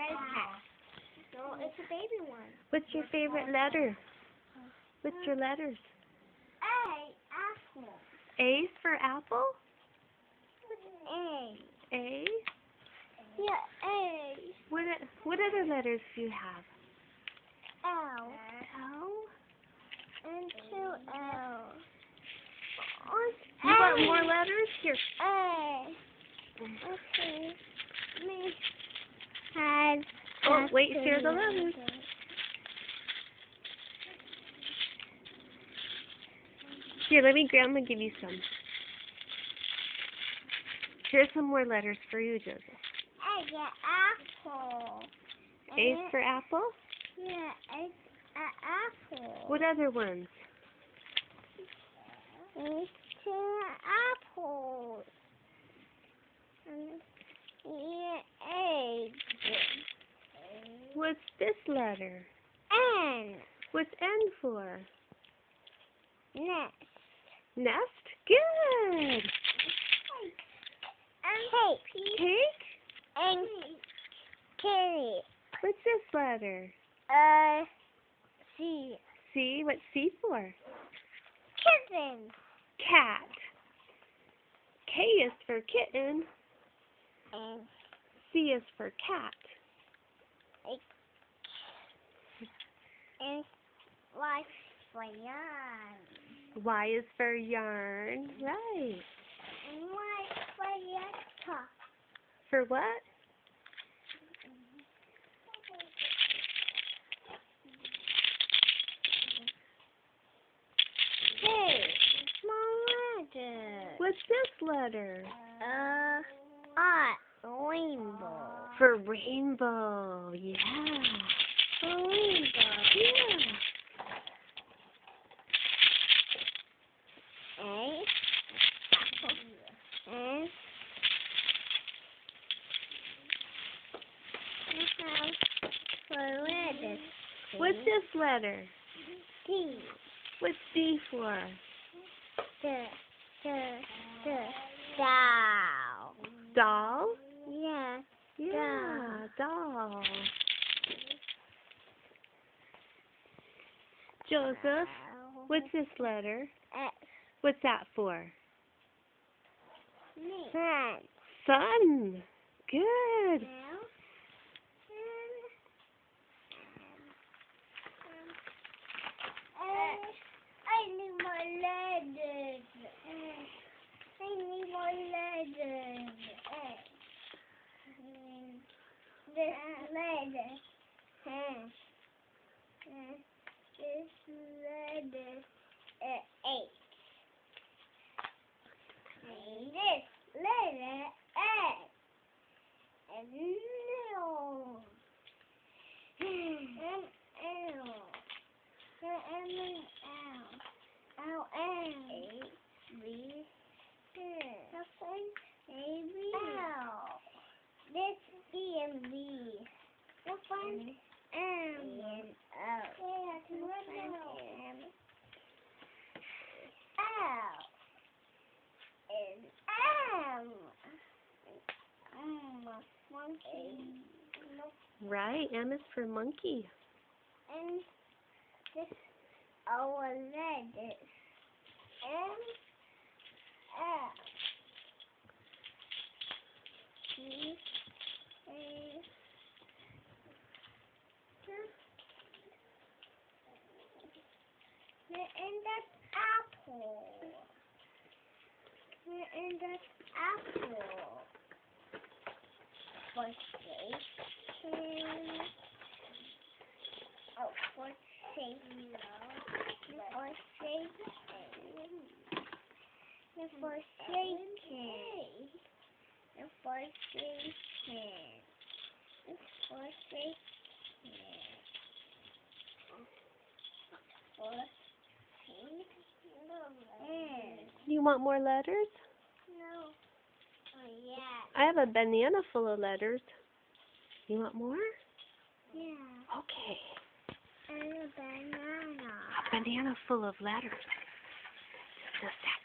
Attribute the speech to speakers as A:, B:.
A: red hat. No, it's a baby one.
B: What's your favorite letter? What's your letters?
A: A, apple.
B: A's for apple?
A: A.
B: A?
A: Yeah, A.
B: What other letters do you have?
A: L.
B: L?
A: And two L's.
B: You want more letters? Here.
A: A. Okay. Me has.
B: Oh, wait, here are the letters. Here, let me, Grandma, give you some. Here's some more letters for you, Joseph.
A: A, yeah, apple.
B: A's for apple?
A: Yeah, it's an apple.
B: What other ones?
A: It's two apples. Yeah, egg.
B: What's this letter?
A: N.
B: What's N for?
A: Nest.
B: Nest? Good.
A: Cake.
B: Cake?
A: And kitty.
B: What's this letter?
A: C.
B: C? What's C for?
A: Kitten.
B: Cat. K is for kitten.
A: And
B: C is for cat.
A: and Y for yarn.
B: Y is for yarn. Right.
A: And Y for yaka.
B: For what?
A: Hey, small letter.
B: What's this letter?
A: Rainbow.
B: For rainbow. Yeah.
A: Rainbow.
B: Yeah.
A: A. And for letters.
B: What's this letter?
A: D.
B: What's D for?
A: The doll.
B: Doll?
A: Yeah.
B: Yeah, doll. Joseph, what's this letter?
A: X.
B: What's that for?
A: Sun.
B: Sun. Good.
A: I need more letters. I need more letters. This letter. This letter. H. This letter. S. And no. And L. L. B. L. This E and B. This one M and O. M. L. And M. Monkey.
B: Right, M is for monkey.
A: And this our letters. M. L. G. A. And that's apple. And that's apple. Forsaken. Oh, forsaken. Forsaken. The forsaken. The forsaken. The forsaken.
B: You want more letters?
A: No. Oh, yeah.
B: I have a banana full of letters. You want more?
A: Yeah.
B: Okay.
A: And a banana.
B: A banana full of letters. Just that.